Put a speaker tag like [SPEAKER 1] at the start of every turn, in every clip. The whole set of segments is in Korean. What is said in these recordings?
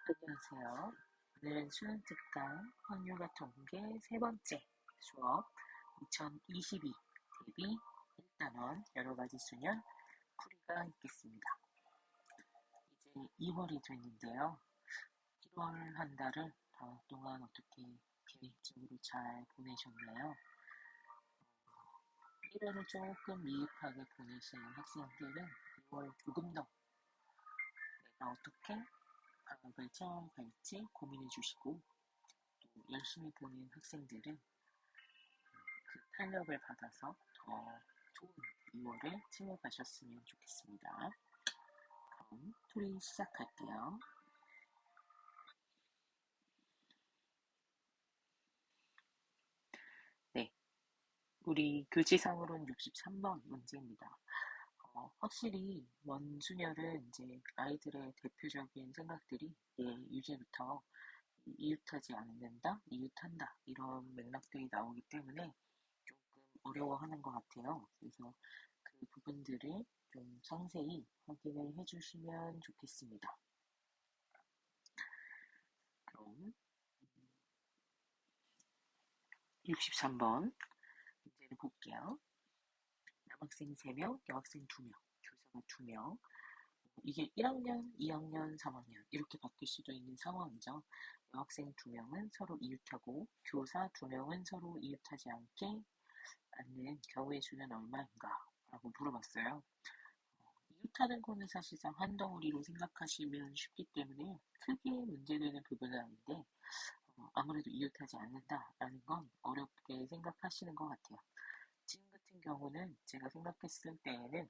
[SPEAKER 1] 안녕하세요. 오늘은 수능 특강 확률과 통계 세 번째 수업 2022 대비 1단원 여러 가지 수련 풀이가 있겠습니다. 이제 2월이 됐는데요. 1월 한 달을 동안 어떻게 계획적으로 잘 보내셨나요? 1월을 조금 미흡하게 보내신 학생들은 2월 조금 더 내가 어떻게 방학을 채워갈지 고민해 주시고, 또 열심히 보는 학생들은 그 탄력을 받아서 더 좋은 2월을 채워가셨으면 좋겠습니다. 그럼 풀이 시작할게요. 네, 우리 교지상으로는 63번 문제입니다. 확실히 원순열은 이제 아이들의 대표적인 생각들이 유제부터 이웃하지 않는다, 이웃한다 이런 맥락들이 나오기 때문에 조금 어려워하는 것 같아요. 그래서 그 부분들을 좀 상세히 확인을 해주시면 좋겠습니다. 그럼 63번 문제를 볼게요. 남학생 3명, 여학생 2명, 교사가 2명. 이게 1학년, 2학년, 3학년 이렇게 바뀔 수도 있는 상황이죠. 여학생 2명은 서로 이웃하고 교사 2명은 서로 이웃하지 않는 경우의 수는 얼마인가? 라고 물어봤어요. 이웃하는 거는 사실상 한 덩어리로 생각하시면 쉽기 때문에 크게 문제되는 부분은 아닌데, 아무래도 이웃하지 않는다라는 건 어렵게 생각하시는 것 같아요. 지금 같은 경우는 제가 생각했을 때에는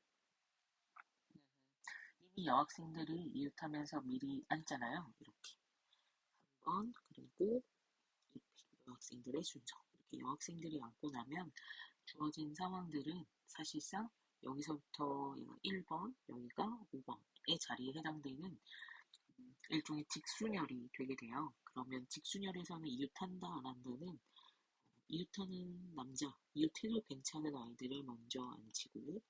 [SPEAKER 1] 이미 여학생들이 이웃하면서 미리 앉잖아요. 이렇게 한 번, 그리고 여학생들의 순서. 이렇게 여학생들이 앉고 나면 주어진 상황들은 사실상 여기서부터 1번, 여기가 5번의 자리에 해당되는 일종의 직순열이 되게 돼요. 그러면 직순열에서는 이웃한다, 안 한다는 이웃하는 남자, 이웃해도 괜찮은 아이들을 먼저 앉히고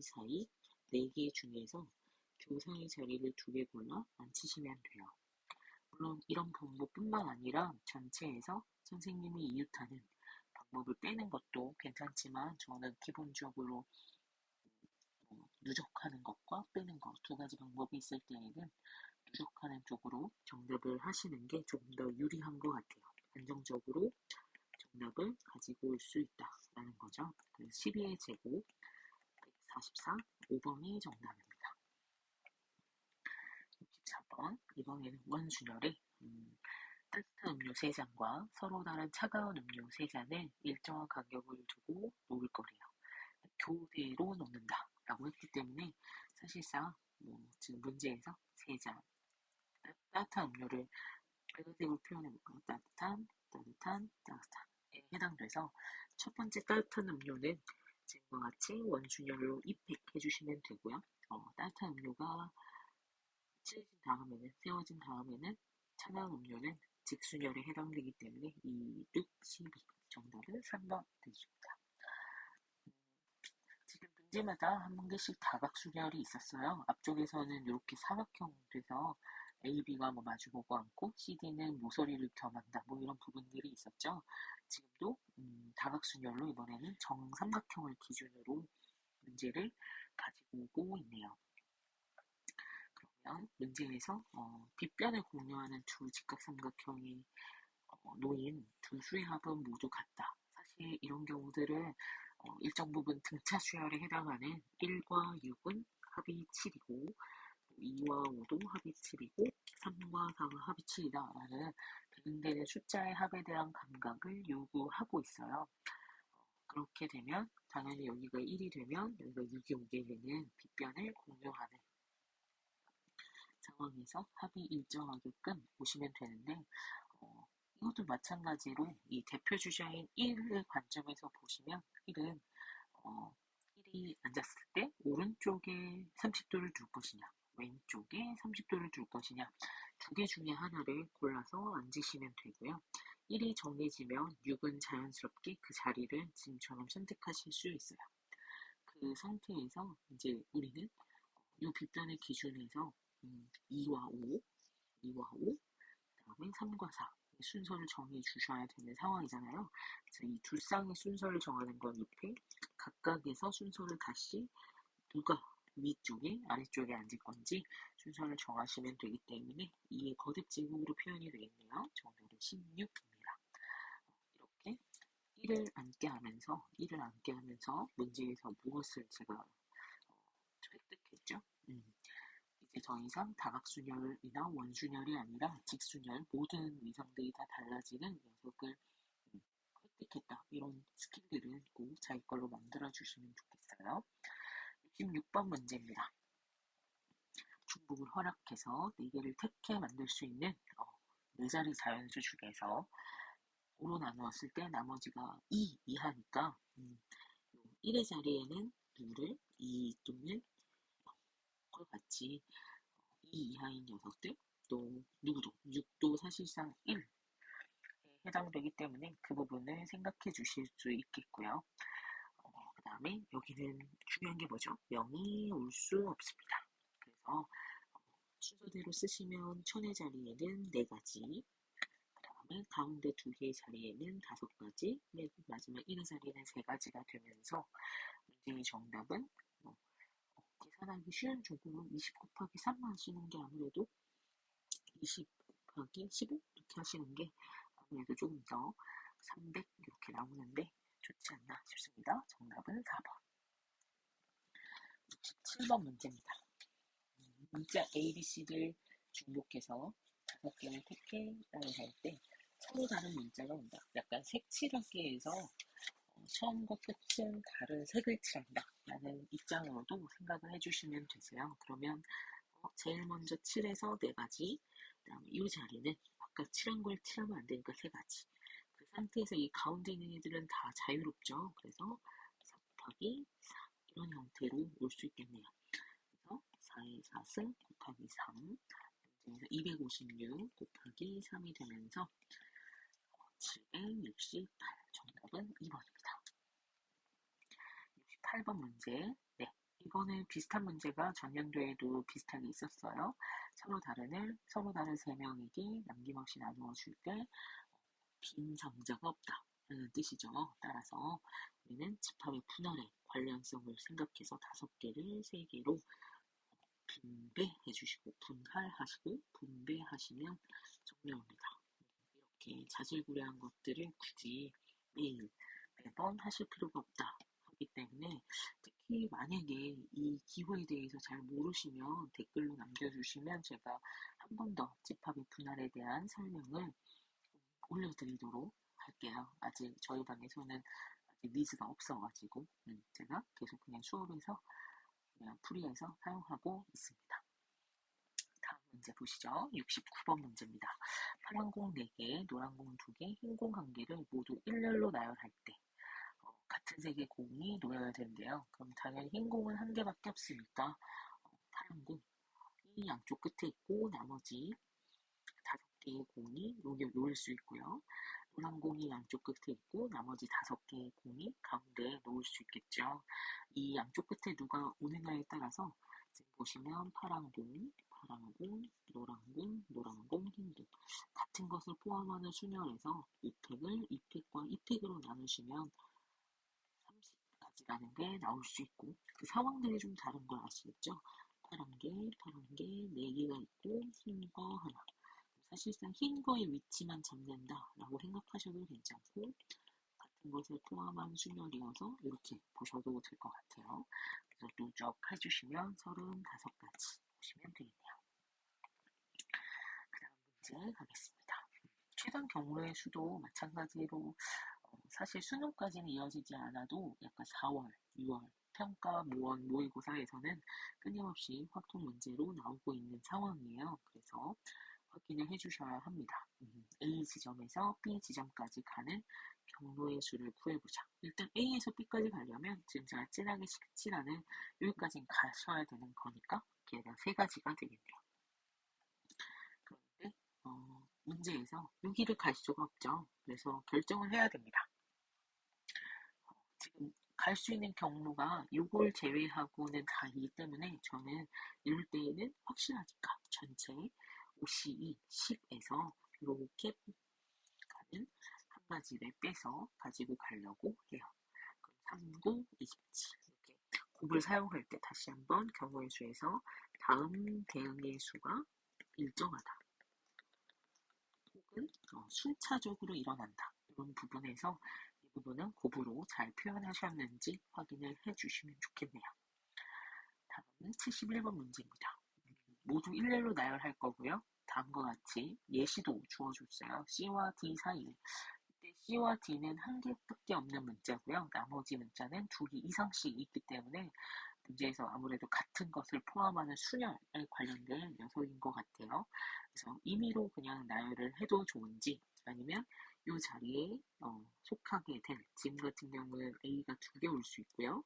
[SPEAKER 1] 사이 네 개 중에서 교사의 자리를 2개 골라 앉히시면 돼요. 물론 이런 방법뿐만 아니라 전체에서 선생님이 이웃하는 방법을 빼는 것도 괜찮지만 저는 기본적으로 누적하는 것과 빼는 것 두 가지 방법이 있을 때에는 누적하는 쪽으로 정답을 하시는 게 조금 더 유리한 것 같아요. 안정적으로 정답을 가지고 올 수 있다라는 거죠. 12의 제곱 144, 5번이 정답입니다. 64번, 이번에는 원순열에 따뜻한 음료 3잔과 서로 다른 차가운 음료 3잔을 일정한 간격을 두고 놓을 거래요. 교대로 놓는다 라고 했기 때문에 사실상 지금 문제에서 3잔 따뜻한 음료를 빨간색으로 표현해볼까요? 따뜻한에 해당돼서 첫 번째 따뜻한 음료는 지금과 같이 원순열로 입획해주시면 되고요. 따뜻한 음료가 세워진 다음에는 차가운 음료는 직순열에 해당되기 때문에 2, 6, 12 정답은 3번 되십니다. 지금 문제마다 한 개씩 다각순열이 있었어요. 앞쪽에서는 이렇게 사각형 돼서 A, B가 마주보고 앉고 CD는 모서리를 겸한다 이런 부분들이 있었죠. 지금도 다각순열로 이번에는 정삼각형을 기준으로 문제를 가지고 오고 있네요. 그러면 문제에서 빗변을 공유하는 두 직각삼각형이 놓인 두 수의 합은 모두 같다. 사실 이런 경우들은 일정 부분 등차 수열에 해당하는 1과 6은 합이 7이고 2와 5도 합이 7이고 3과 4가 합이 7이다라는 대응되는 숫자의 합에 대한 감각을 요구하고 있어요. 그렇게 되면 당연히 여기가 1이 되면 여기가 6이 오게 되는 빗변을 공유하는 상황에서 합이 일정하게끔 보시면 되는데 이것도 마찬가지로 이 대표 주자인 1의 관점에서 보시면 1은 1이 앉았을 때 오른쪽에 30도를 둘 것이냐 왼쪽에 30도를 둘 것이냐 두 개 중에 하나를 골라서 앉으시면 되고요. 1이 정해지면 6은 자연스럽게 그 자리를 지금처럼 선택하실 수 있어요. 그 상태에서 이제 우리는 이 빗변을 기준해서 2와 5, 2와 5, 그다음에 3과 4 순서를 정해 주셔야 되는 상황이잖아요. 그래서 이 두 쌍의 순서를 정하는 건 밑에 각각에서 순서를 다시 누가 위쪽에 아래쪽에 앉을 건지 순서를 정하시면 되기 때문에 이게 거듭 제곱으로 표현이 되겠네요. 정답은 16입니다. 이렇게 1을 앉게 하면서 문제에서 무엇을 제가 획득했죠? 이제 더 이상 다각순열이나 원순열이 아니라 직순열 모든 위성들이 다 달라지는 녀석을 획득했다. 이런 스킬들은 꼭 자기 걸로 만들어 주시면 좋겠어요. 66번 문제입니다. 중복을 허락해서 4개를 택해 만들 수 있는 4자리 자연수 중에서 5로 나누었을 때 나머지가 2 이하니까 1의 자리에는 2를 2 또는 0과 같이 2 이하인 녀석들 또 누구도 6도 사실상 1에 해당되기 때문에 그 부분을 생각해 주실 수 있겠고요. 그 다음에 여기는 중요한 게 뭐죠? 0이 올 수 없습니다. 그래서 순서대로 쓰시면 천의 자리에는 4가지, 그 다음에 가운데 2개의 자리에는 5가지, 맨 마지막 1의 자리에는 3가지가 되면서 문제의 정답은 계산하기 쉬운 쪽으로 20 곱하기 3 하시는 게 아무래도 20 곱하기 15 이렇게 하시는 게 아무래도 조금 더 300 이렇게 나오는데 좋지 않나 싶습니다. 정답은 4번. 67번 문제입니다. 문자 ABC를 중복해서 5개를 택해라고 할 때 서로 다른 문자가 온다. 약간 색칠하기에서 처음과 끝은 다른 색을 칠한다 라는 입장으로도 생각을 해주시면 되세요. 그러면 제일 먼저 칠해서 4가지, 그 다음에 이 자리는 아까 칠한 걸 칠하면 안 되니까 3가지. 그 상태에서 이 가운데 있는 애들은 다 자유롭죠. 그래서 4 곱하기 4 이런 형태로 올 수 있겠네요. 그래서 4의 4승 곱하기 3 문제에서 256 곱하기 3이 되면서 768 정답은 2번입니다. 68번 문제. 네, 이거는 비슷한 문제가 전년도에도 비슷하게 있었어요. 서로 다른 3명에게 남김없이 나누어 줄 때 빈 상자가 없다 라는 뜻이죠. 따라서 우리는 집합의 분할의 관련성을 생각해서 5개를 3개로 분배해 주시고 분할하시고 분배하시면 정리합니다. 이렇게 자질구레한 것들을 굳이 매번 하실 필요가 없다 하기 때문에 특히 만약에 이 기호에 대해서 잘 모르시면 댓글로 남겨주시면 제가 한 번 더 집합의 분할에 대한 설명을 올려드리도록 할게요. 아직 저희 방에서는 아직 니즈가 없어가지고 제가 계속 그냥 수업에서 그냥 풀이해서 사용하고 있습니다. 다음 문제 보시죠. 69번 문제입니다. 파란 공 4개, 노란 공 2개, 흰 공 1개를 모두 일렬로 나열할 때 같은 색의 공이 놓여야 되는데요. 그럼 당연히 흰 공은 1개밖에 없으니까 파란 공이 양쪽 끝에 있고 나머지 5개의 공이 여기 놓일 수 있고요. 노란 공이 양쪽 끝에 있고 나머지 5개의 공이 가운데에 놓을 수 있겠죠. 이 양쪽 끝에 누가 오느냐에 따라서 지금 보시면 파란 공, 노란 공, 흰 공 같은 것을 포함하는 순열에서 2팩을 2팩과 2팩으로 나누시면 30가지라는 게 나올 수 있고 그 상황들이 좀 다른 걸 아시겠죠? 파란 게 4개가 있고 흰 거 하나. 사실상 흰 거의 위치만 잡는다 라고 생각하셔도 괜찮고 같은 것을 포함한 순열이어서 이렇게 보셔도 될 것 같아요. 그래서 누적해주시면 35가지 보시면 되겠네요. 그 다음 문제 가겠습니다. 최단 경우의 수도 마찬가지로 사실 수능까지는 이어지지 않아도 약간 4월, 6월 평가 모원 모의고사에서는 끊임없이 확통 문제로 나오고 있는 상황이에요. 그래서 확인을 해주셔야 합니다. A 지점에서 B 지점까지 가는 경로의 수를 구해보자. 일단 A에서 B까지 가려면 지금 제가 진하게 색칠하는 여기까지는 가셔야 되는 거니까 걔가 3가지가 되겠네요. 그런데 문제에서 여기를 갈 수가 없죠. 그래서 결정을 해야 됩니다. 지금 갈 수 있는 경로가 요걸 제외하고는 다이기 때문에 저는 이럴 때에는 확실하니까 전체 OCE 10에서 이렇게 가는 한 가지를 빼서 가지고 가려고 해요. 그럼 39, 27 이렇게 곱을 사용할 때 다시 한번 경우의 수에서 다음 대응의 수가 일정하다 혹은 순차적으로 일어난다 이런 부분에서 이 부분은 곱으로 잘 표현하셨는지 확인을 해주시면 좋겠네요. 다음은 71번 문제입니다. 모두 일례로 나열할 거고요. 다음과 같이 예시도 주어줬어요. C와 D 사이에. 이때 C와 D는 한 개밖에 없는 문자고요. 나머지 문자는 두 개 이상씩 있기 때문에 문제에서 아무래도 같은 것을 포함하는 수열에 관련된 녀석인 것 같아요. 그래서 임의로 그냥 나열을 해도 좋은지 아니면 이 자리에 속하게 될 지금 같은 경우는 A가 두 개 올 수 있고요.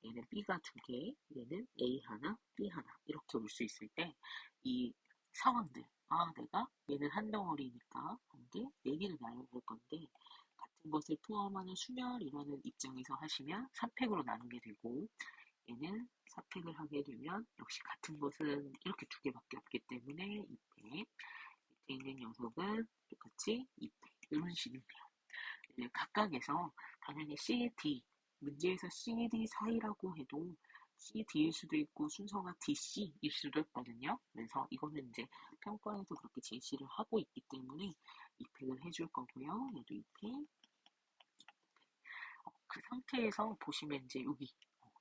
[SPEAKER 1] 얘는 B가 두 개, 얘는 A 하나, B 하나 이렇게 올 수 있을 때 이 상황들 내가 얘는 한 덩어리니까 한 개, 네 개를 나열할 건데 같은 것을 포함하는 수열이라는 입장에서 하시면 3팩으로 나누게 되고 얘는 4팩을 하게 되면 역시 같은 것은 이렇게 두 개밖에 없기 때문에 2팩 밑에 있는 녀석은 똑같이 2팩 이런 식이네요. 각각에서 당연히 C, D 문제에서 C, D 사이라고 해도 C, D일 수도 있고 순서가 D, C일 수도 있거든요. 그래서 이거는 이제 평가에서 그렇게 제시를 하고 있기 때문에 2팩을 해줄 거고요. 얘도 2팩. 그 상태에서 보시면 이제 여기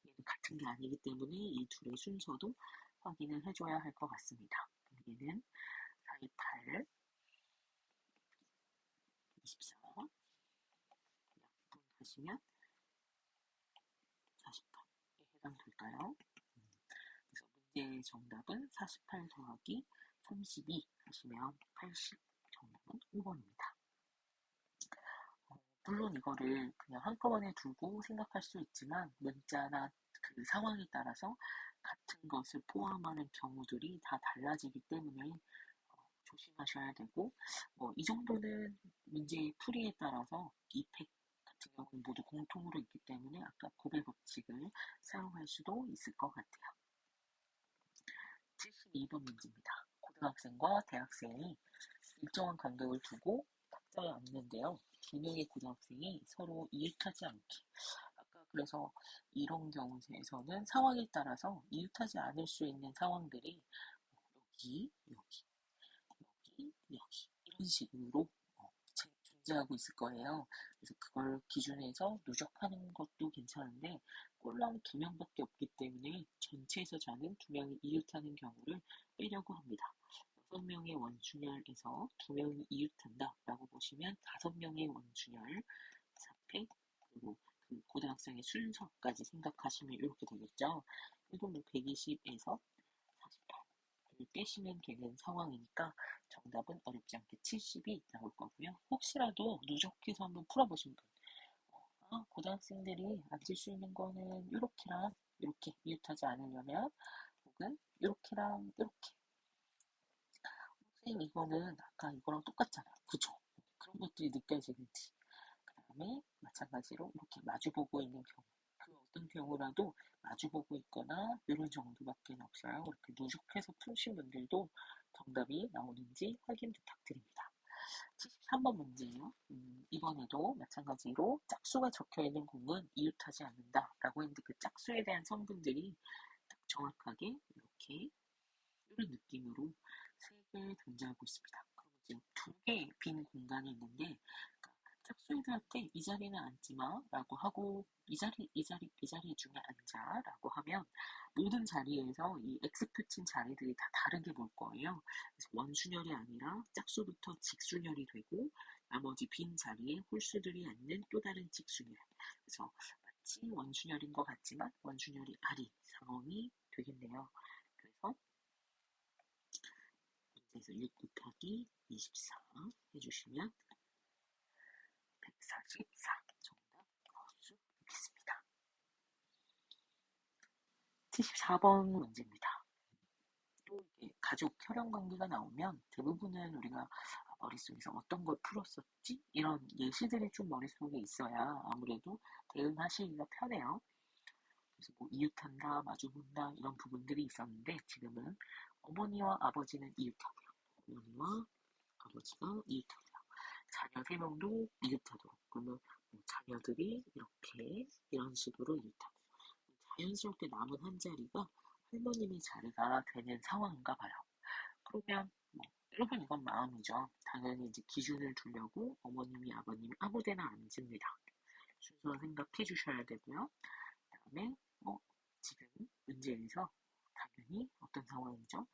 [SPEAKER 1] 얘는 같은 게 아니기 때문에 이 둘의 순서도 확인을 해줘야 할 것 같습니다. 얘는 428, 24 약분하시면 48에 해당될까요? 그래서 문제의 정답은 48 더하기 32 하시면 80 정답은 5번입니다. 물론 이거를 그냥 한꺼번에 두고 생각할 수 있지만 문자나 그 상황에 따라서 같은 것을 포함하는 경우들이 다 달라지기 때문에 조심하셔야 되고 이 정도는 문제의 풀이에 따라서 이 팩 같은 경우는 모두 공통으로 있기 때문에 아까 곱의 법칙을 사용할 수도 있을 것 같아요. 72번 문제입니다. 고등학생과 대학생이 일정한 간격을 두고 탁자에 앉는데요. 두 명의 고등학생이 서로 이웃하지 않게 아까 그래서 이런 경우에서는 상황에 따라서 이웃하지 않을 수 있는 상황들이 여기, 여기, 여기, 여기 이런 식으로 존재하고 있을 거예요. 그래서 그걸 기준해서 누적하는 것도 괜찮은데 꼴랑 두 명밖에 없기 때문에 전체에서 저는 두 명이 이웃하는 경우를 빼려고 합니다. 6명의 원순열에서 두 명이 이웃한다 라고 보시면 5명의 원순열 4팩 그리고 그 고등학생의 순서까지 생각하시면 이렇게 되겠죠. 이거는 120에서 48을 빼시면 되는 상황이니까 정답은 어렵지 않게 70이 나올 거고요. 혹시라도 누적해서 한번 풀어보신 분 고등학생들이 앉을 수 있는 거는 이렇게랑 이렇게 이웃하지 않으려면 혹은 이렇게랑 이렇게 선생님 이거는 아까 이거랑 똑같잖아요. 그죠? 그런 것들이 느껴지는지 그 다음에 마찬가지로 이렇게 마주보고 있는 경우 그 어떤 경우라도 마주보고 있거나 이런 정도밖에 없어요. 이렇게 누적해서 푸신 분들도 정답이 나오는지 확인 부탁드립니다. 73번 문제예요. 이번에도 마찬가지로 짝수가 적혀있는 공은 이웃하지 않는다 라고 했는데 그 짝수에 대한 성분들이 딱 정확하게 이렇게 이런 느낌으로 세 개 존재하고 있습니다. 그럼 이제 두 개의 빈 공간이 있는데 그러니까 짝수애들한테 이 자리는 앉지 마 라고 하고 이 자리 중에 앉아 라고 하면 모든 자리에서 이 X 표친 자리들이 다 다르게 볼 거예요. 그래서 원순열이 아니라 짝수부터 직순열이 되고 나머지 빈 자리에 홀수들이 앉는 또 다른 직순열. 그래서 마치 원순열인 것 같지만 원순열이 아닌 상황이 되겠네요. 그래서 문제에서 6 곱하기 24 해주시면 144 정답 나올 수 있겠습니다. 74번 문제입니다. 또 이게 가족 혈연 관계가 나오면 대부분은 우리가 머릿속에서 어떤 걸 풀었었지? 이런 예시들이 좀 머릿속에 있어야 아무래도 대응하시기가 편해요. 그래서 뭐 이웃한다, 마주본다 이런 부분들이 있었는데 지금은 어머니와 아버지는 이웃하고요. 어머니와 아버지가 이웃하고요. 자녀 3명도 이웃하도록. 그러면 뭐 자녀들이 이렇게 이런 식으로 이웃하고 자연스럽게 남은 한 자리가 할머님의 자리가 되는 상황인가 봐요. 그러면 뭐 여러분 이건 마음이죠. 당연히 이제 기준을 두려고 어머님이 아버님이 아무데나 앉습니다. 순서 생각해 주셔야 되고요. 그다음에 지금 문제에서 당연히 어떤 상황이죠?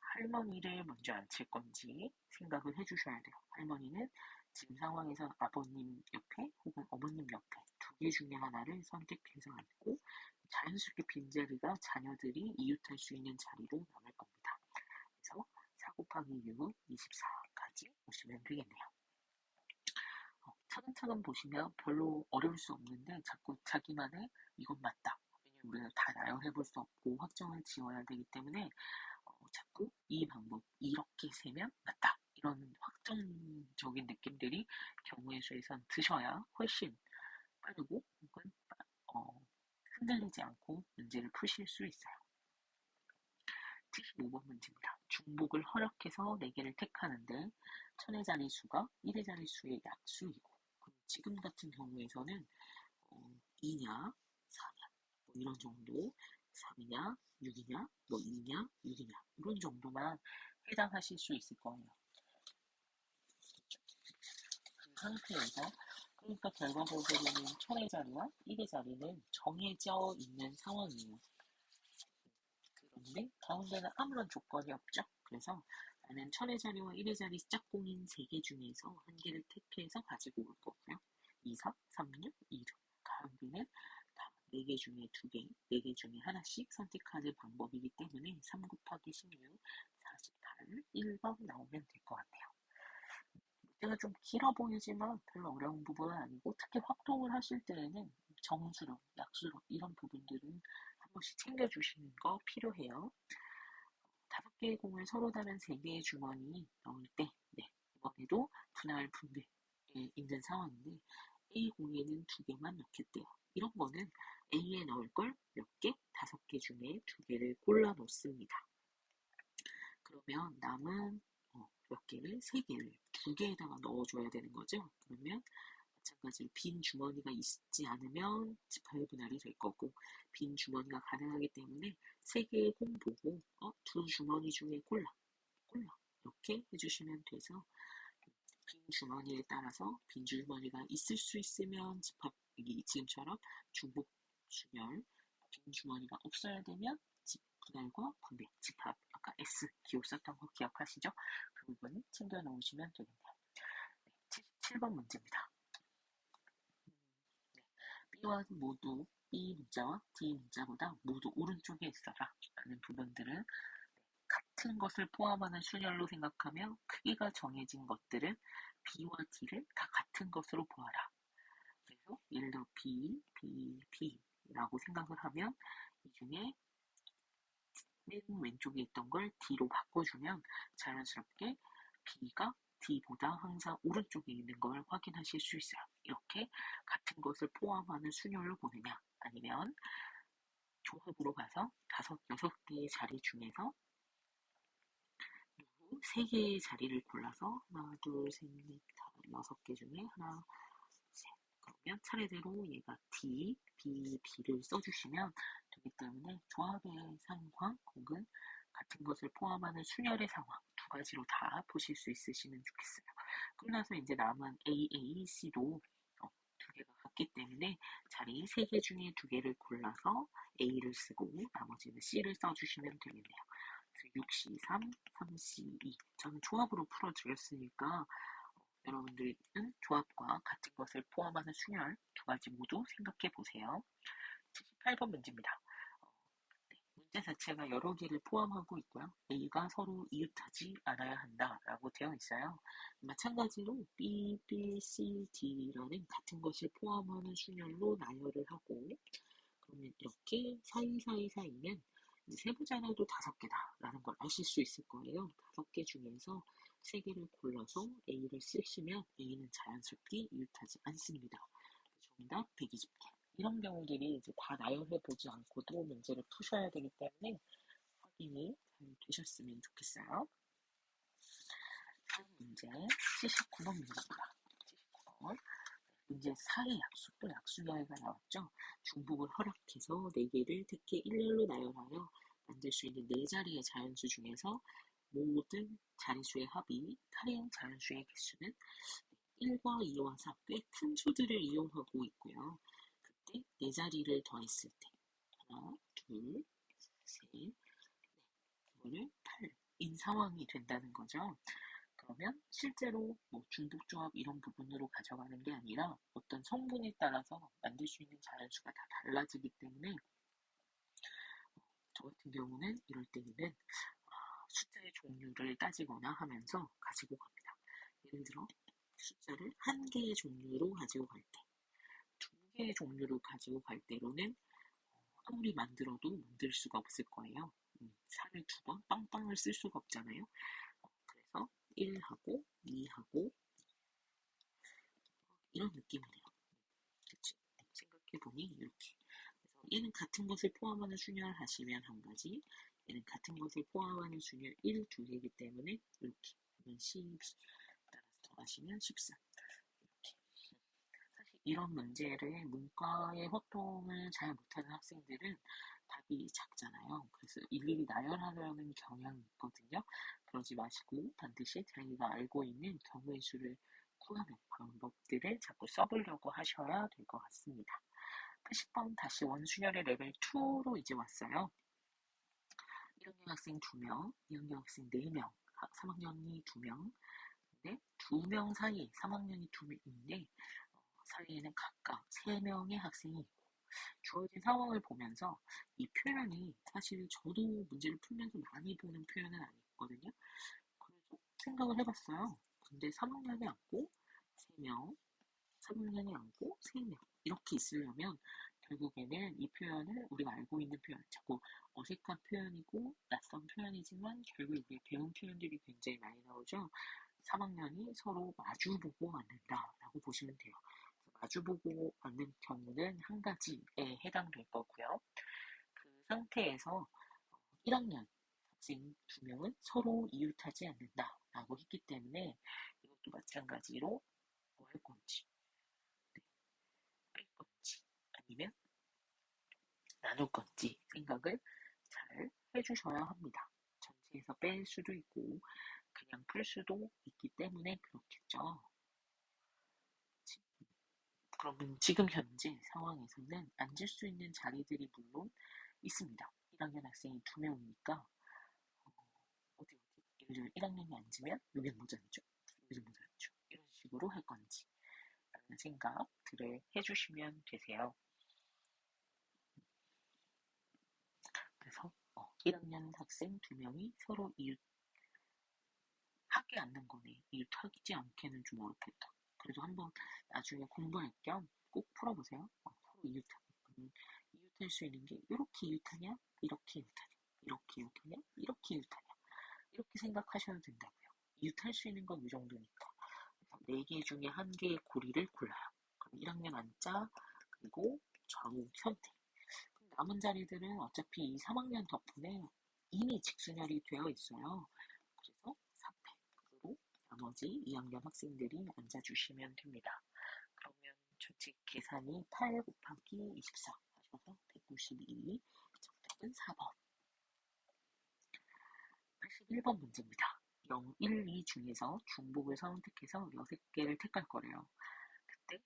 [SPEAKER 1] 할머니를 먼저 앉힐 건지 생각을 해주셔야 돼요. 할머니는 지금 상황에서 아버님 옆에 혹은 어머님 옆에 두 개 중에 하나를 선택해서 앉고 자연스럽게 빈자리가 자녀들이 이웃할 수 있는 자리로 남을 겁니다. 그래서 4 곱하기 6, 24까지 보시면 되겠네요. 차근차근 보시면 별로 어려울 수 없는데 자꾸 자기만의 이건 맞다. 왜냐면 우리가 다 나열해 볼 수 없고 확정을 지어야 되기 때문에 자꾸 이 방법 이렇게 세면 맞다. 이런 확정적인 느낌들이 경우의 수에선 드셔야 훨씬 빠르고 혹은 흔들리지 않고 문제를 푸실 수 있어요. 75번 문제입니다. 중복을 허락해서 4개를 택하는데 천의 자릿수가 1의 자릿수의 약수이고 지금 같은 경우에서는 2냐 4냐 뭐 이런 정도 3이냐 6이냐 뭐 2냐 6이냐 이런 정도만 해당하실 수 있을 거예요. 그 상태에서 그러니까 결과적으로는 천의 자리와 1의 자리는 정해져 있는 상황이에요. 그런데 가운데는 아무런 조건이 없죠. 그래서 나는 천의 자리와 1의 자리 짝꿍인 3개 중에서 한 개를 택해서 가지고 올 거고요. 2, 4, 3, 6, 2, 6. 가운데는 다 4개 중에 2개, 4개 중에 하나씩 선택하는 방법이기 때문에 3 곱하기 16, 48, 1번 나오면 될 것 같아요. 문제가 좀 길어 보이지만 별로 어려운 부분은 아니고 특히 확동을 하실 때에는 정수로, 약수로 이런 부분들은 한 번씩 챙겨주시는 거 필요해요. 5개의 공을 서로 다른 3개의 주머니 넣을 때 이번에도 분할 분배에 있는 상황인데 A 공에는 2개만 넣겠대요. 이런 거는 A에 넣을 걸 몇 개? 5개 중에 2개를 골라 넣습니다. 그러면 남은 몇 개를? 3개를 2개에다가 넣어줘야 되는 거죠. 그러면 마찬가지로 빈 주머니가 있지 않으면 지파의 분할이 될 거고 빈 주머니가 가능하기 때문에 3개의 공 보고 2주머니 중에 골라 이렇게 해주시면 돼서 빈 주머니에 따라서 빈 주머니가 있을 수 있으면 집합이 지금처럼 중복 순열 빈 주머니가 없어야 되면 분할과 분배 집합 아까 S 기호 썼던 거 기억하시죠? 그 부분 챙겨 놓으시면 되겠네요. 77번 문제입니다. B와 모두 B 문자와 D 문자보다 모두 오른쪽에 있어라 라는 부분들은 같은 것을 포함하는 순열로 생각하며 크기가 정해진 것들은 B와 D를 다 같은 것으로 보아라. 그래서 예를 들어 B, B, B라고 생각을 하면 이 중에 맨 왼쪽에 있던 걸 D로 바꿔주면 자연스럽게 B가 D보다 항상 오른쪽에 있는 걸 확인하실 수 있어요. 이렇게 같은 것을 포함하는 순열로 보느냐 아니면 조합으로 가서 5, 6개의 자리 중에서 3개의 자리를 골라서 하나, 둘, 셋, 넷, 다섯, 6개 중에 하나, 셋. 그러면 차례대로 얘가 D, B, B를 써주시면 되기 때문에 조합의 상황 혹은 같은 것을 포함하는 순열의 상황 2가지로 다 보실 수 있으시면 좋겠어요. 그러고 나서 이제 남은 A, A, C도 2개가 같기 때문에 자리 3개 중에 2개를 골라서 A를 쓰고 나머지는 C를 써주시면 되겠네요. 6C3, 3C2 저는 조합으로 풀어드렸으니까 여러분들은 조합과 같은 것을 포함하는 순열 2가지 모두 생각해 보세요. 78번 문제입니다. 문제 자체가 여러 개를 포함하고 있고요. A가 서로 이웃하지 않아야 한다라고 되어 있어요. 마찬가지로 B, B, C, D라는 같은 것을 포함하는 순열로 나열을 하고 그러면 이렇게 사이면 세부자라도 5개다라는 걸 아실 수 있을 거예요. 5개 중에서 3개를 골라서 A를 쓰시면 A는 자연스럽게 이웃하지 않습니다. 정답 120개. 이런 경우들이 이제 다 나열해 보지 않고도 문제를 푸셔야 되기 때문에 확인이 잘 되셨으면 좋겠어요. 다음 문제 79번 문제입니다. 79번. 문제 4의 약수, 또 약수 이야기가 나왔죠. 중복을 허락해서 4개를 특히 일렬로 나열하여 만들 수 있는 4자리의 자연수 중에서 모든 자리수의 합이 8인 자연수의 개수는 1과 2와 3, 꽤 큰 수들을 이용하고 있고요. 그때 4자리를 더했을 때 하나, 둘, 셋, 넷, 이거를 8인 상황이 된다는 거죠. 그러면 실제로 뭐 중복조합 이런 부분으로 가져가는 게 아니라 어떤 성분에 따라서 만들 수 있는 자연수가 다 달라지기 때문에 저 같은 경우는 이럴 때는 숫자의 종류를 따지거나 하면서 가지고 갑니다. 예를 들어 숫자를 한 개의 종류로 가지고 갈 때, 2개의 종류로 가지고 갈 때로는 아무리 만들어도 만들 수가 없을 거예요. 3을 2번 빵빵을 쓸 수가 없잖아요. 그래서 1하고 2하고 이런 느낌이네요. 그치? 생각해보니 이렇게. 그래서 얘는 같은 것을 포함하는 순열 하시면 한 가지, 얘는 같은 것을 포함하는 순열 1, 2개이기 때문에 이렇게 하면 12, 따라서 더하시면 13. 이렇게. 사실 이런 문제를 문과의 호통을 잘 못하는 학생들은 답이 작잖아요. 그래서 일일이 나열하려는 경향이 있거든요. 그러지 마시고 반드시 자기가 알고 있는 경우의 수를 구하는 방법들을 자꾸 써보려고 하셔야 될 것 같습니다. 80번 다시 원순열의 레벨 2로 이제 왔어요. 1학년 학생 2명, 2학년 학생 4명, 3학년이 2명, 근데 2명 사이 3학년이 2명인데 사이에는 각각 3명의 학생이 있고 주어진 상황을 보면서 이 표현이 사실 저도 문제를 풀면서 많이 보는 표현은 아니거든요. 그래서 생각을 해봤어요. 근데 3학년이 앉고 3명, 3학년이 앉고 3명 이렇게 있으려면 결국에는 이 표현을 우리가 알고 있는 표현, 자꾸 어색한 표현이고 낯선 표현이지만 결국 우리가 배운 표현들이 굉장히 많이 나오죠. 3학년이 서로 마주보고 앉는다라고 보시면 돼요. 마주보고 앉는 경우는 한 가지에 해당될 거고요. 그 상태에서 1학년 학생 2명은 서로 이웃하지 않는다라고 했기 때문에 이것도 마찬가지로 뭐 할 건지, 네, 뺄 건지, 아니면 나눌 건지 생각을 잘 해주셔야 합니다. 전체에서 뺄 수도 있고 그냥 풀 수도 있기 때문에 그렇겠죠. 그러면 지금 현재 상황에서는 앉을 수 있는 자리들이 물론 있습니다. 1학년 학생이 2명이니까 어디 예를 들어 1학년이 앉으면 여기는 못 앉죠. 여기는 못 앉죠. 이런 식으로 할 건지 라는 생각들을 해주시면 되세요. 그래서 1학년 학생 2명이 서로 이웃하게 앉는 거네. 이웃하지 않게는 좀 어렵겠다. 그래도 한번 나중에 공부할 겸 꼭 풀어보세요. 서로 이웃하게. 이웃할 수 있는 게 이렇게 이웃하냐? 이렇게 이웃하냐? 이렇게 이웃하냐? 이렇게 이웃하냐? 이렇게 생각하셔도 된다고요. 이웃할 수 있는 건 이 정도니까. 4개 중에 1개의 고리를 골라요. 그럼 1학년 안자, 그리고 좌우 현태. 남은 자리들은 어차피 이 3학년 덕분에 이미 직순열이 되어 있어요. 그래서 3패로 나머지 2학년 학생들이 앉아주시면 됩니다. 그러면 전체 계산이 8 곱하기 24 하셔서 192. 정답은 4번. 81번 문제입니다. 0, 1, 2 중에서 중복을 선택해서 6개를 택할 거래요. 그때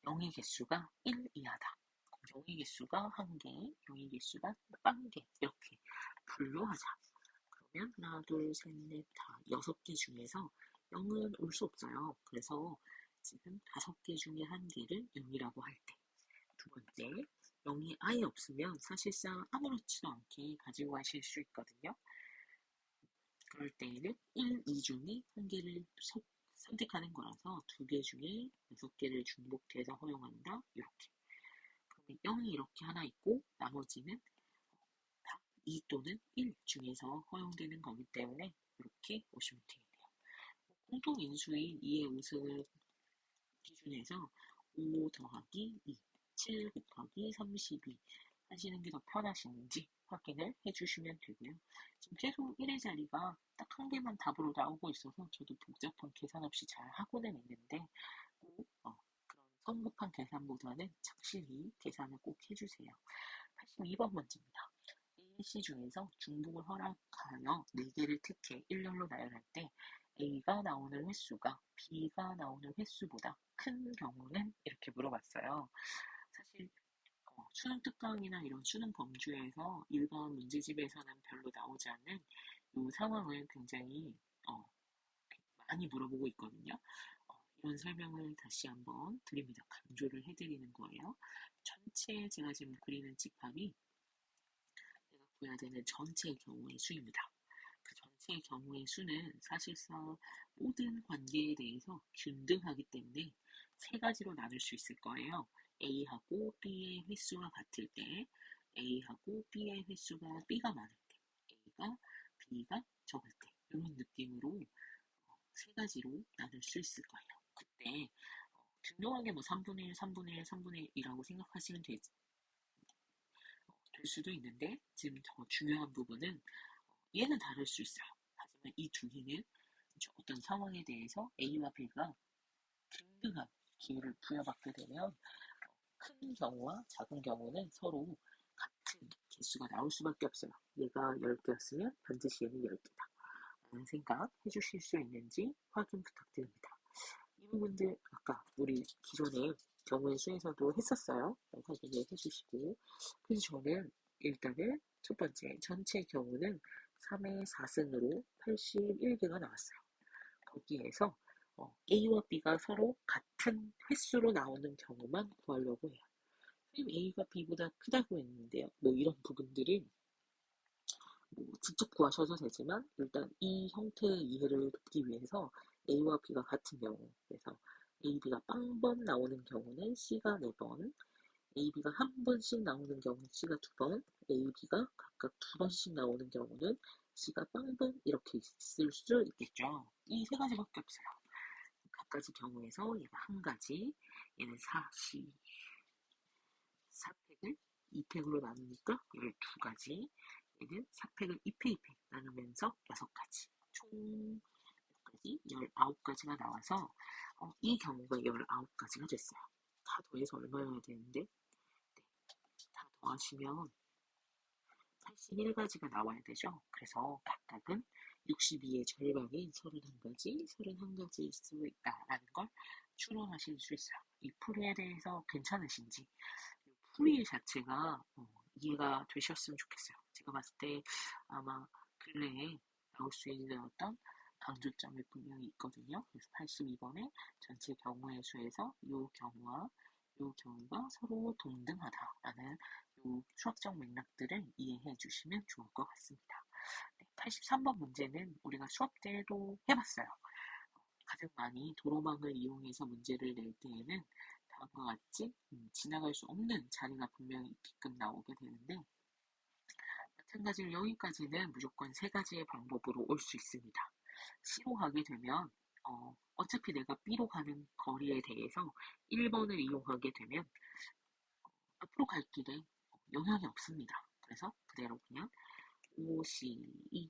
[SPEAKER 1] 0의 개수가 1 이하다. 0의 개수가 1개, 0의 개수가 1개 이렇게 분류하자. 그러면 하나, 둘, 셋, 넷, 다 6개 중에서 0은 올 수 없어요. 그래서 지금 5개 중에 1개를 0이라고 할 때. 두 번째, 0이 아예 없으면 사실상 아무렇지도 않게 가지고 가실 수 있거든요. 그럴 때에는 1, 2 중에 1개를 선택하는 거라서 2개 중에 6개를 중복해서 허용한다. 이렇게. 그러면 0이 이렇게 하나 있고 나머지는 다 2 또는 1 중에서 허용되는 거기 때문에 이렇게 보시면 되겠네요. 공통인수인 2의 우승을 기준해서 5 더하기 2, 7 곱하기 32 하시는 게 더 편하신지 확인을 해주시면 되고요. 지금 계속 1의 자리가 딱 한 개만 답으로 나오고 있어서 저도 복잡한 계산 없이 잘 하고는 있는데 꼭 그런 성급한 계산보다는 착실히 계산을 꼭 해주세요. 82번 문제입니다. A씨 중에서 중복을 허락하여 4개를 택해 일렬로 나열할 때 A가 나오는 횟수가 B가 나오는 횟수보다 큰 경우는 이렇게 물어봤어요. 사실 수능 특강이나 이런 수능 범주에서 일반 문제집에서는 별로 나오지 않는 이 상황을 굉장히 어, 많이 물어보고 있거든요. 이런 설명을 다시 한번 드립니다. 강조를 해드리는 거예요. 전체 제가 지금 그리는 집합이 내가 구해야 되는 전체의 경우의 수입니다. 그 전체의 경우의 수는 사실상 모든 관계에 대해서 균등하기 때문에 세 가지로 나눌 수 있을 거예요. A하고 B의 횟수가 같을 때, A하고 B의 횟수가 B가 많을 때, A가 B가 적을 때, 이런 느낌으로 세 가지로 나눌 수 있을 거예요. 그때 균등하게 뭐 3분의 1, 3분의 1, 3분의 1이라고 생각하시면 될 수도 있는데 지금 더 중요한 부분은 얘는 다를 수 있어요. 하지만 이 두 개는 어떤 상황에 대해서 A와 B가 균등한 기회를 부여받게 되면 큰 경우와 작은 경우는 서로 같은 개수가 나올 수밖에 없어요. 얘가 10개였으면 반드시 얘는 10개다. 라는 생각 해주실 수 있는지 확인 부탁드립니다. 이 부분들 아까 우리 기존에 경우의 수에서도 했었어요. 확인을 해주시고 그래서 저는 일단은 첫 번째 전체 경우는 3의 4승으로 81개가 나왔어요. 거기에서 A와 B가 서로 같은 횟수로 나오는 경우만 구하려고 해요. 선생님 A가 B보다 크다고 했는데요. 뭐 이런 부분들은 뭐 직접 구하셔도 되지만 일단 이 형태의 이해를 돕기 위해서 A와 B가 같은 경우 그래서 A, B가 빵번 나오는 경우는 C가 4번 A, B가 한 번씩 나오는 경우는 C가 2번 A, B가 각각 2번씩 나오는 경우는 C가 빵번 이렇게 있을 수 있겠죠. 이 세 가지밖에 없어요. 각가지 경우에서 얘가 한 가지, 얘는 4팩을 2팩으로 나누니까 12가지, 얘는 4팩을 2팩, 2팩 나누면서 6가지. 총 19가지가 나와서 이 경우가 19가지가 됐어요. 다 더해서 얼마여야 되는데 네, 다 더하시면 81가지가 나와야 되죠. 그래서 각각은 62의 절반인 31가지, 31가지일 수 있다라는 걸 추론하실 수 있어요. 이 풀이에 대해서 괜찮으신지, 이 풀이 자체가 이해가 되셨으면 좋겠어요. 제가 봤을 때 아마 근래에 나올 수 있는 어떤 강조점이 분명히 있거든요. 그래서 82번에 전체 경우의 수에서 이 경우와 이 경우가 서로 동등하다라는 이 수학적 맥락들을 이해해 주시면 좋을 것 같습니다. 네, 83번 문제는 우리가 수업 때도 해봤어요. 가장 많이 도로망을 이용해서 문제를 낼 때에는 다음과 같이 지나갈 수 없는 자리가 분명히 있게끔 나오게 되는데 마찬가지로 여기까지는 무조건 세 가지의 방법으로 올 수 있습니다. C로 가게 되면 어차피 내가 B로 가는 거리에 대해서 1번을 이용하게 되면 앞으로 갈 길에 영향이 없습니다. 그래서 그대로 그냥 5C2,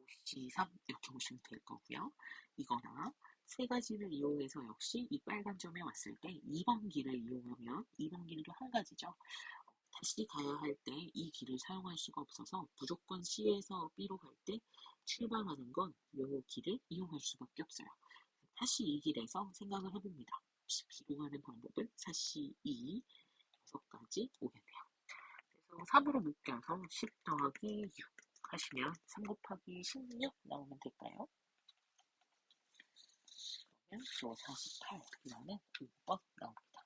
[SPEAKER 1] 5C3 이렇게 보시면 될 거고요. 이거나 세 가지를 이용해서 역시 이 빨간 점에 왔을 때 2번 길을 이용하면 2번 길도 한 가지죠. 다시 가야 할 때 이 길을 사용할 수가 없어서 무조건 C에서 B로 갈 때 출발하는 건 이 길을 이용할 수밖에 없어요. 다시 이 길에서 생각을 해봅니다. B로 가는 방법은 4C2, 6가지 오겠네요. 그래서 3으로 묶여서 10 더하기 6 하시면 3 곱하기 16 나오면 될까요? 그러면 또 48, 이거는 5번 나옵니다.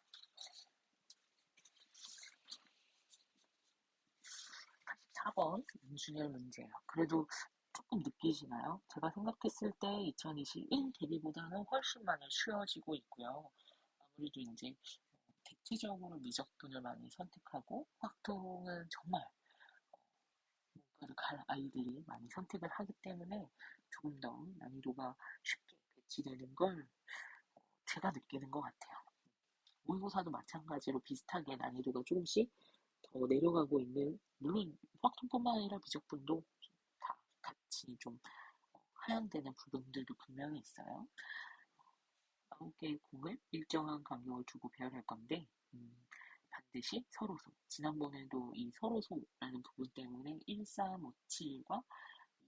[SPEAKER 1] 4번 인준열 문제예요. 그래도 조금 느끼시나요? 제가 생각했을 때 2021 대비보다는 훨씬 많이 쉬워지고 있고요. 아무래도 이제 대체적으로 미적분을 많이 선택하고 확통은 정말 문과를 갈 아이들이 많이 선택을 하기 때문에 조금 더 난이도가 쉽게 배치되는 걸 제가 느끼는 것 같아요. 모의고사도 마찬가지로 비슷하게 난이도가 조금씩 더 내려가고 있는, 물론 확통뿐만 아니라 미적분도 다 같이 좀 하향되는 부분들도 분명히 있어요. 9개의 공을 일정한 간격을 두고 배열할 건데, 반드시 서로소. 지난번에도 이 서로소라는 부분 때문에 1357과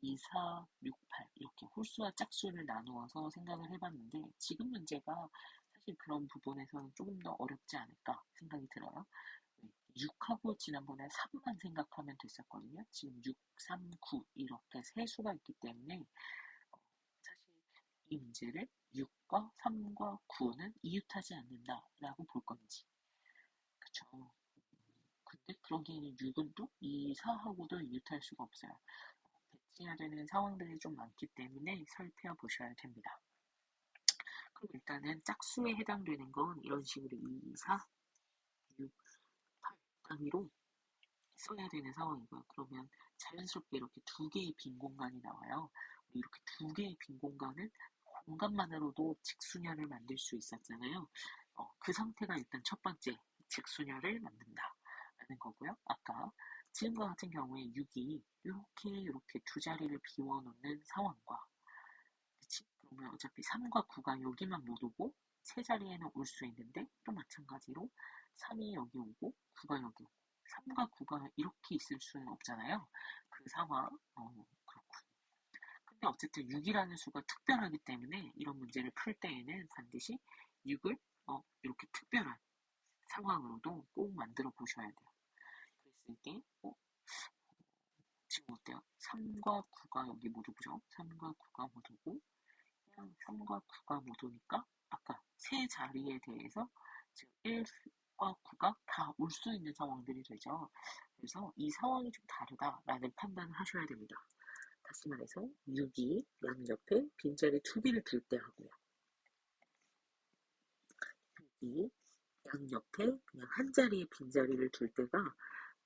[SPEAKER 1] 2468 이렇게 홀수와 짝수를 나누어서 생각을 해봤는데, 지금 문제가 사실 그런 부분에서는 조금 더 어렵지 않을까 생각이 들어요. 6하고 지난번에 3만 생각하면 됐었거든요. 지금 6, 3, 9 이렇게 세 수가 있기 때문에 사실 이 문제를 6과 3과 9는 이웃하지 않는다라고 볼 건지. 그쵸? 근데 그러기에는 6은 또 2, 4하고도 이웃할 수가 없어요. 배치해야 되는 상황들이 좀 많기 때문에 살펴보셔야 됩니다. 그럼 일단은 짝수에 해당되는 건 이런 식으로 2, 4, 6, 8 단위로 써야 되는 상황이고요. 그러면 자연스럽게 이렇게 두 개의 빈 공간이 나와요. 이렇게 두 개의 빈 공간은 공간만으로도 직수녀를 만들 수 있었잖아요. 그 상태가 일단 첫 번째 직수녀를 만든다라는 거고요. 아까 지금과 같은 경우에 6이 이렇게 두 자리를 비워놓는 상황과, 그치? 그러면 어차피 3과 9가 여기만 못 오고 세 자리에는 올 수 있는데, 또 마찬가지로 3이 여기 오고 9가 여기 오고 3과 9가 이렇게 있을 수는 없잖아요. 그 상황, 그렇고. 근데 어쨌든 6이라는 수가 특별하기 때문에 이런 문제를 풀 때에는 반드시 6을 이렇게 특별한 상황으로도 꼭 만들어 보셔야 돼요. 그랬을 때, 지금 어때요? 3과 9가 여기 못 오죠? 3과 9가 못 오고, 그냥 3과 9가 못 오니까 아까 세 자리에 대해서 지금 1과 9가 다 올 수 있는 상황들이 되죠. 그래서 이 상황이 좀 다르다라는 판단을 하셔야 됩니다. 다시 말해서 6이 양옆에 빈자리 두 개를 둘 때 하고요. 6이 양옆에 그냥 한 자리의 빈자리를 둘 때가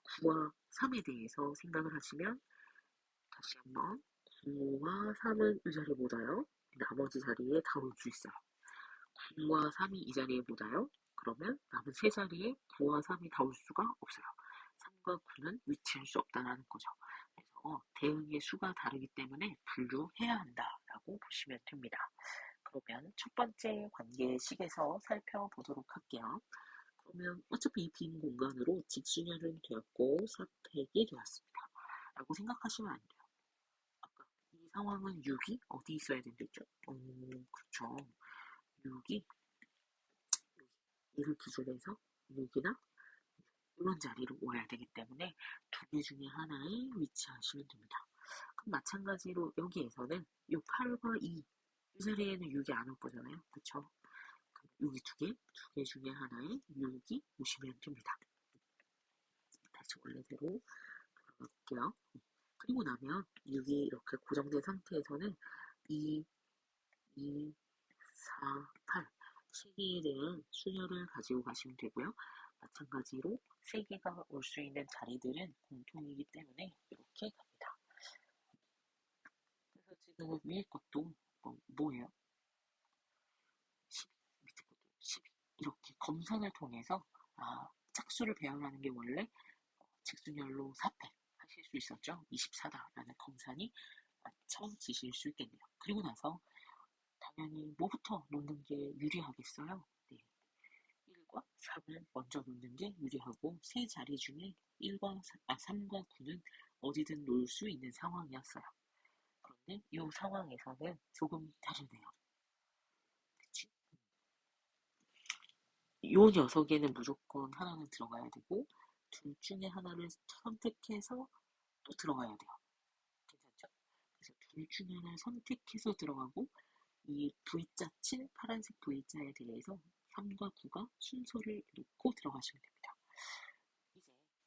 [SPEAKER 1] 9와 3에 대해서 생각을 하시면, 다시 한번 9와 3은 이 자리에 못 와요. 나머지 자리에 다 올 수 있어요. 9와 3이 이 자리에 못 와요. 그러면 남은 세 자리에 9와 3이 다 올 수가 없어요. 3과 9는 위치할 수 없다는 거죠. 그래서 대응의 수가 다르기 때문에 분류해야 한다라고 보시면 됩니다. 그러면 첫 번째 관계식에서 살펴보도록 할게요. 그러면 어차피 이 빈 공간으로 직수녀는 되었고 사택이 되었습니다. 라고 생각하시면 안 돼요. 아까 이 상황은 6이 어디 있어야 된댔죠? 그렇죠. 6이 이를 기준으로 해서 6이나 이런 자리로 와야 되기 때문에 두 개 중에 하나에 위치하시면 됩니다. 그럼 마찬가지로 여기에서는 이 8과 2, 이 자리에는 6이 안 올 거잖아요. 그쵸? 그럼 여기 두 개 중에 하나에 6이 오시면 됩니다. 다시 원래대로 돌아갈게요. 그리고 나면 6이 이렇게 고정된 상태에서는 2, 2, 4, 8, 세 개에 대한 수녀를 가지고 가시면 되고요. 마찬가지로 세 개가 올 수 있는 자리들은 공통이기 때문에 이렇게 갑니다. 그래서 지금 위에 것도 뭐예요? 12, 밑에 것도 12. 이렇게 검산을 통해서 짝수를 배열하는 게 원래 직순열로 4패 하실 수 있었죠. 24다라는 검산이 맞춰지실 수 있겠네요. 그리고 나서 당연히 뭐부터 놓는 게 유리하겠어요? 네. 1과 3을 먼저 놓는 게 유리하고, 세 자리 중에 3과 9는 어디든 놓을 수 있는 상황이었어요. 그런데 이 상황에서는 조금 다르네요. 그치? 이 녀석에는 무조건 하나는 들어가야 되고, 둘 중에 하나를 선택해서 또 들어가야 돼요. 괜찮죠? 그래서 둘 중에 하나를 선택해서 들어가고, 이 V자 친 파란색 V자에 대해서 3과 9가 순서를 놓고 들어가시면 됩니다. 이제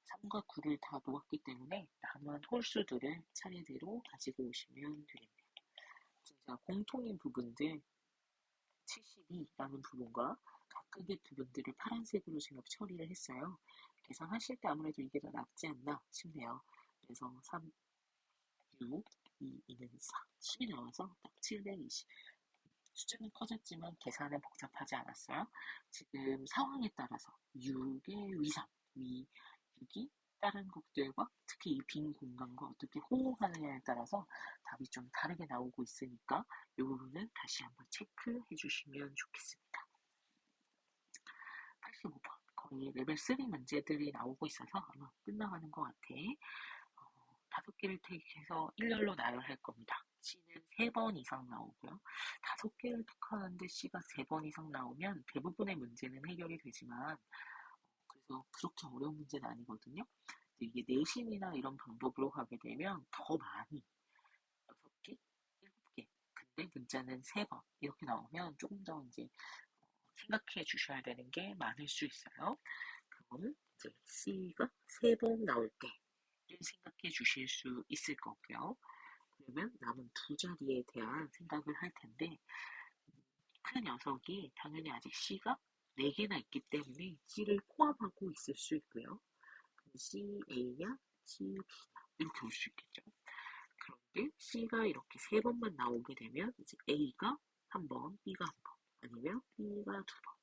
[SPEAKER 1] 3과 9를 다 놓았기 때문에 남은 홀수들을 차례대로 가지고 오시면 되겠네요. 진짜 공통인 부분들 72라는 부분과 각각의 부분들을 파란색으로 제가 처리를 했어요. 계산하실 때 아무래도 이게 더 낫지 않나 싶네요. 그래서 3, 6, 2, 2는 4, 10이 나와서 딱 720. 숫자는 커졌지만 계산은 복잡하지 않았어요. 지금 상황에 따라서 6의 위상, 6이 다른 것들과 특히 이 빈 공간과 어떻게 호응하느냐에 따라서 답이 좀 다르게 나오고 있으니까 이 부분은 다시 한번 체크해 주시면 좋겠습니다. 85번. 거의 레벨 3 문제들이 나오고 있어서 아마 끝나가는 것 같아. 5개를 택해서 일렬로 나열할 겁니다. C는 3번 이상 나오고요. 5개를 택하는데 C가 3번 이상 나오면 대부분의 문제는 해결이 되지만 그래서 그렇게 어려운 문제는 아니거든요. 이게 내신이나 이런 방법으로 가게 되면 더 많이 6개, 7개. 근데 문자는 3번 이렇게 나오면 조금 더 이제 생각해 주셔야 되는 게 많을 수 있어요. 그거는 이제 C가 3번 나올 때를 생각해 주실 수 있을 거고요. 그러면 남은 두 자리에 대한 생각을 할 텐데 그 녀석이 당연히 아직 C가 4개나 있기 때문에 C를 포함하고 있을 수 있고요. C, A냐, C, B냐 이렇게 올 수 있겠죠. 그런데 C가 이렇게 3번만 나오게 되면 이제 A가 한 번, B가 한 번, 아니면 B가 2번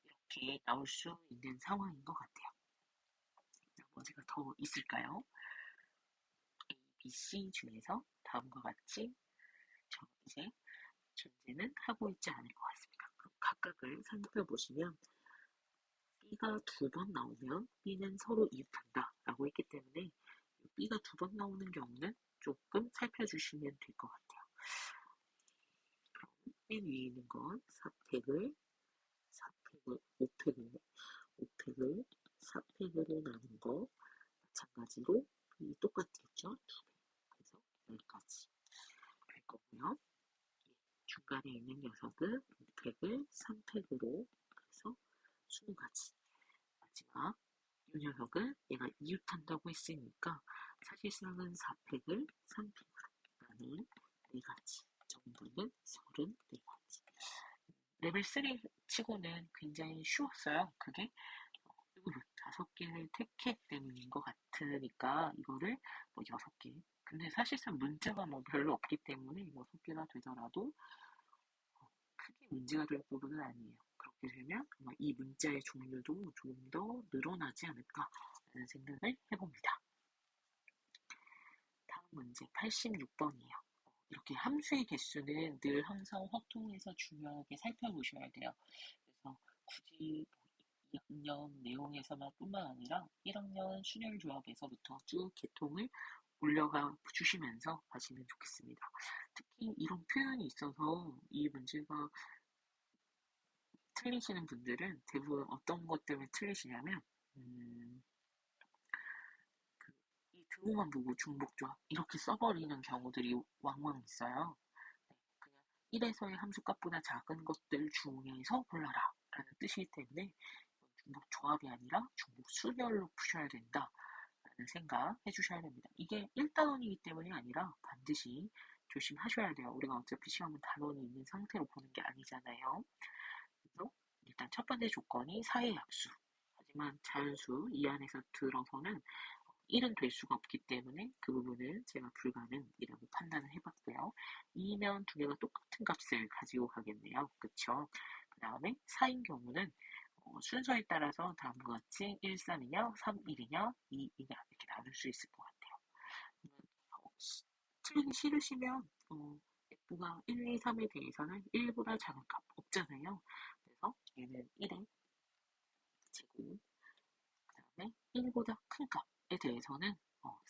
[SPEAKER 1] 이렇게 나올 수 있는 상황인 것 같아요. 나머지가 더 있을까요? A, B, C 중에서 다음과 같이 이제 존재는 하고 있지 않을 것 같습니다. 그럼 각각을 살펴보시면 B가 2번 나오면 B는 서로 이웃한다 라고 했기 때문에 B가 2번 나오는 경우는 조금 살펴주시면 될 것 같아요. 그럼 맨 위에 있는 건 4팩을 5팩을 4팩으로 나눈 거 마찬가지로 이 똑같겠죠? 2배. 그래서 여기까지 될 거고요. 중간에 있는 녀석은 5팩을 3팩으로 해서 20가지. 마지막 이 녀석은 얘가 이웃한다고 했으니까 사실상은 4팩을 3팩으로 나눈 4가지 정도는 34가지. 레벨 3 치고는 굉장히 쉬웠어요. 그게 이 부분 5개를 택했기 때문인 것 같으니까 이거를 뭐 6개. 근데 사실상 문자가 뭐 별로 없기 때문에 6개가 되더라도 크게 문제가 될 부분은 아니에요. 그렇게 되면 아마 이 문자의 종류도 조금 더 늘어나지 않을까라는 생각을 해봅니다. 다음 문제 86번이에요. 이렇게 함수의 개수는 늘 항상 확통해서 중요하게 살펴보셔야 돼요. 그래서 굳이 2학년 내용에서만 뿐만 아니라 1학년 순열 조합에서부터 쭉 개통을 올려가 주시면서 하시면 좋겠습니다. 특히 이런 표현이 있어서 이 문제가 틀리시는 분들은 대부분 어떤 것 때문에 틀리시냐면 이 등호만 보고 중복조합 이렇게 써버리는 경우들이 왕왕 있어요. 네, 그냥 1에서의 함수값보다 작은 것들 중에서 골라라 라는 뜻이기 때문에 중복조합이 아니라 중복순열로 푸셔야 된다 라는 생각 해주셔야 됩니다. 이게 1단원이기 때문이 아니라 반드시 조심하셔야 돼요. 우리가 어차피 시험은 단원이 있는 상태로 보는 게 아니잖아요. 그래서 일단 첫 번째 조건이 사의 약수. 하지만 자연수 이 안에서 들어서는 1은 될 수가 없기 때문에 그 부분은 제가 불가능이라고 판단을 해봤고요. 2면 두 개가 똑같은 값을 가지고 가겠네요. 그쵸? 그 다음에 4인 경우는 순서에 따라서 다음과 같이 1, 3이냐, 3, 1이냐, 2, 2냐 이렇게 나눌 수 있을 것 같아요. 틀리기 싫으시면 F가 1, 2, 3에 대해서는 1보다 작은 값 없잖아요. 그래서 얘는 1의 제곱 그 다음에 1보다 큰 값에 대해서는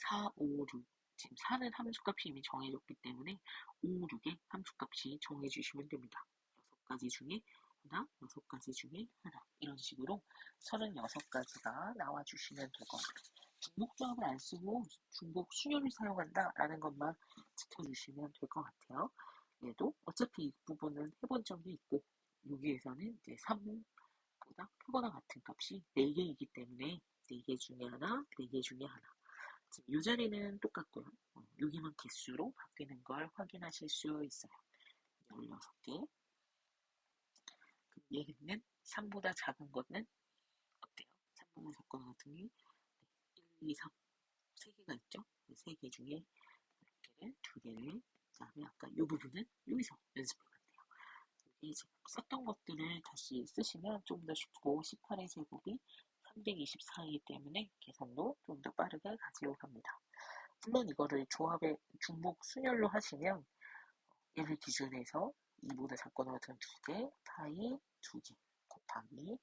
[SPEAKER 1] 4, 5, 6 지금 4는 함수값이 이미 정해졌기 때문에 5, 6의 함수값이 정해주시면 됩니다. 6가지 중에 하나, 6가지 중에 하나 이런 식으로 36가지가 나와주시면 될 것 같아요. 중복조합을 안 쓰고 중복 순열을 사용한다 라는 것만 지켜주시면 될 것 같아요. 얘도 어차피 이 부분은 해본 적이 있고 여기에서는 이제 3보다 크거나 같은 값이 4개이기 때문에 4개 중에 하나, 4개 중에 하나. 지금 이 자리는 똑같고요. 여기만 개수로 바뀌는 걸 확인하실 수 있어요. 16개. 얘는 3보다 작은 거는 어때요? 3보다 작은 거 같은 게 1, 2, 3, 3개가 있죠? 3개 중에 1개를, 2개를, 그 다음에 아까 이 부분은 여기서 연습해봤네요. 이제 썼던 것들을 다시 쓰시면 좀 더 쉽고 18의 제곱이 324이기 때문에 계산도 좀 더 빠르게 가지고 갑니다. 물론 이거를 조합의 중복 순열로 하시면 얘를 기준해서 2보다 작거나 같은 2개, 파이 2개 곱하기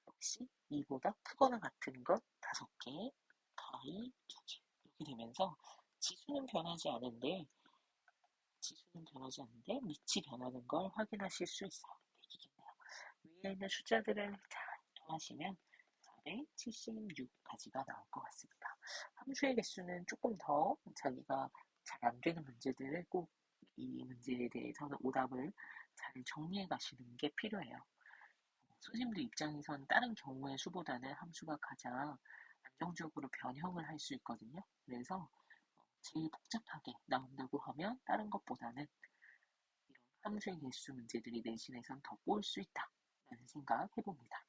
[SPEAKER 1] 역시 2보다 크거나 같은 것 5개, 파이 2개 이렇게 되면서 지수는 변하지 않는데 밑이 변하는 걸 확인하실 수 있어요. 얘기겠네요. 위에 있는 숫자들을 잘 더하시면 476까지가 나올 것 같습니다. 함수의 개수는 조금 더 자기가 잘 안 되는 문제들을 꼭 이 문제에 대해서는 오답을 잘 정리해 가시는 게 필요해요. 선생님들 입장에선 다른 경우의 수보다는 함수가 가장 안정적으로 변형을 할 수 있거든요. 그래서 제일 복잡하게 나온다고 하면 다른 것보다는 이런 함수의 개수 문제들이 내신에선 더 꼬일 수 있다 라는 생각 해봅니다.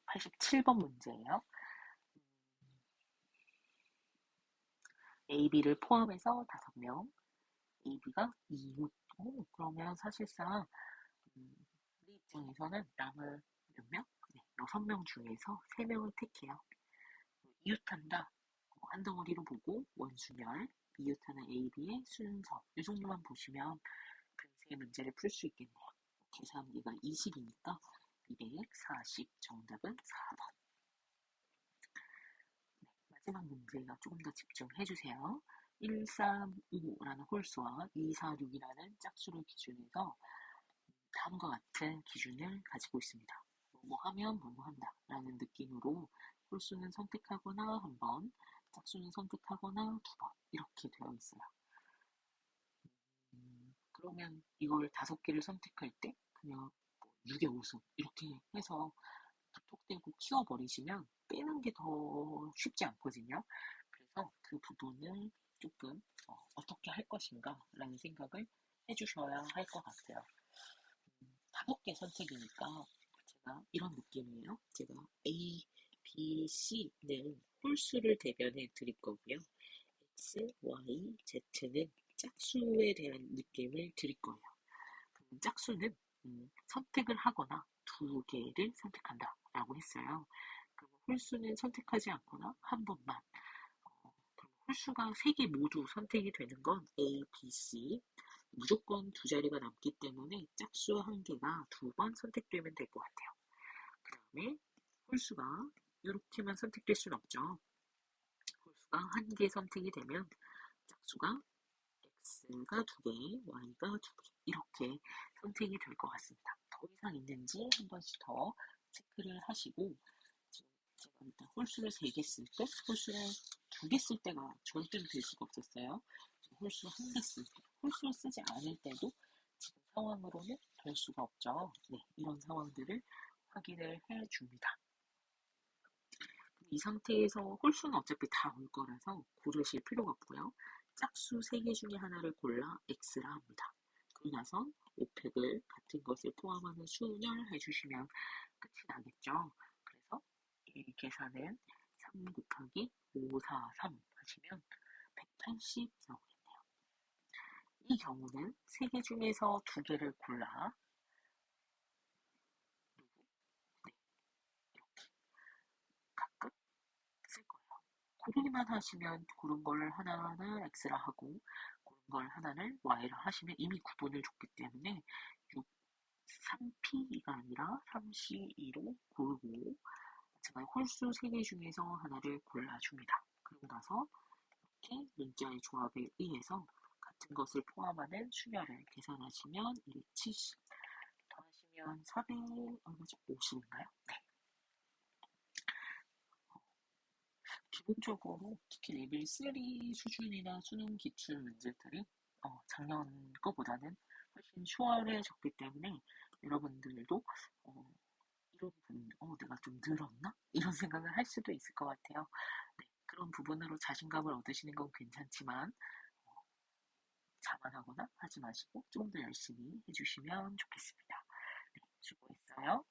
[SPEAKER 1] 87번 문제예요. AB를 포함해서 5명, AB가 2육. 그러면 사실상 우리 입장에서는 남을 몇 명? 네, 6명 중에서 3명을 택해요. 이웃한다. 한 덩어리로 보고 원순열, 이웃하는 AB의 순서 이 정도만 보시면 금세 문제를 풀 수 있겠네요. 계산기가 20이니까 240 정답은 4번. 네, 마지막 문제가 조금 더 집중해 주세요. 135라는 홀수와 246이라는 짝수를 기준해서 다음과 같은 기준을 가지고 있습니다. 뭐뭐 하면 뭐뭐 한다 라는 느낌으로 홀수는 선택하거나 한 번, 짝수는 선택하거나 2번 이렇게 되어 있어요. 그러면 이걸 5개를 선택할 때 그냥 6의 5수 이렇게 해서 톡대고 키워버리시면 빼는 게 더 쉽지 않거든요. 그래서 그 부분을 조금 어떻게 할 것인가 라는 생각을 해주셔야 할 것 같아요. 5개 선택이니까 제가 이런 느낌이에요. 제가 A, B, C는 홀수를 대변해 드릴 거고요. X, Y, Z는 짝수에 대한 느낌을 드릴 거예요. 그럼 짝수는 선택을 하거나 2개를 선택한다 라고 했어요. 그럼 홀수는 선택하지 않거나 한 번만. 그럼 홀수가 3개 모두 선택이 되는 건 A, B, C. 무조건 2자리가 남기 때문에 짝수 1개가 2번 선택되면 될 것 같아요. 그 다음에 홀수가 이렇게만 선택될 수는 없죠. 홀수가 1개 선택이 되면 짝수가 x가 2개, y가 2개 이렇게 선택이 될 것 같습니다. 더 이상 있는지 한 번씩 더 체크를 하시고 지금 제가 일단 홀수를 3개 쓸 때, 홀수를 2개 쓸 때가 절대로 될 수가 없었어요. 홀수 1개 쓸 때, 홀수를 쓰지 않을 때도 지금 상황으로는 될 수가 없죠. 네, 이런 상황들을 확인을 해줍니다. 이 상태에서 홀수는 어차피 다 올 거라서 고르실 필요가 없고요. 짝수 3개 중에 하나를 골라 x라 합니다. 그리고 나서 곱획을 같은 것을 포함하는 순열 해주시면 끝이 나겠죠. 그래서 이 계산은 3 곱하기 5, 4, 3 하시면 180 나오겠네요. 이 경우는 3개 중에서 2개를 골라 네, 이렇게 각각 쓸 거예요. 고르기만 하시면 고른 걸 하나는 x라 하고 고른 걸 하나를 y라 하시면 이미 구분을 줬기 때문에 6, 3p가 아니라 3c2로 고르고 제가 홀수 3개 중에서 하나를 골라줍니다. 그리고 나서 이렇게 문자의 조합에 의해서 같은 것을 포함하는 수열을 계산하시면 170 더하시면 400 얼마죠? 50인가요? 네. 기본적으로 특히 레벨 3 수준이나 수능 기출 문제들은 작년 거보다는 훨씬 수월해졌기 때문에 여러분들도 이런 부분, 내가 좀 늘었나? 이런 생각을 할 수도 있을 것 같아요. 네, 그런 부분으로 자신감을 얻으시는 건 괜찮지만 자만하거나 하지 마시고 좀 더 열심히 해주시면 좋겠습니다. 네, 수고했어요.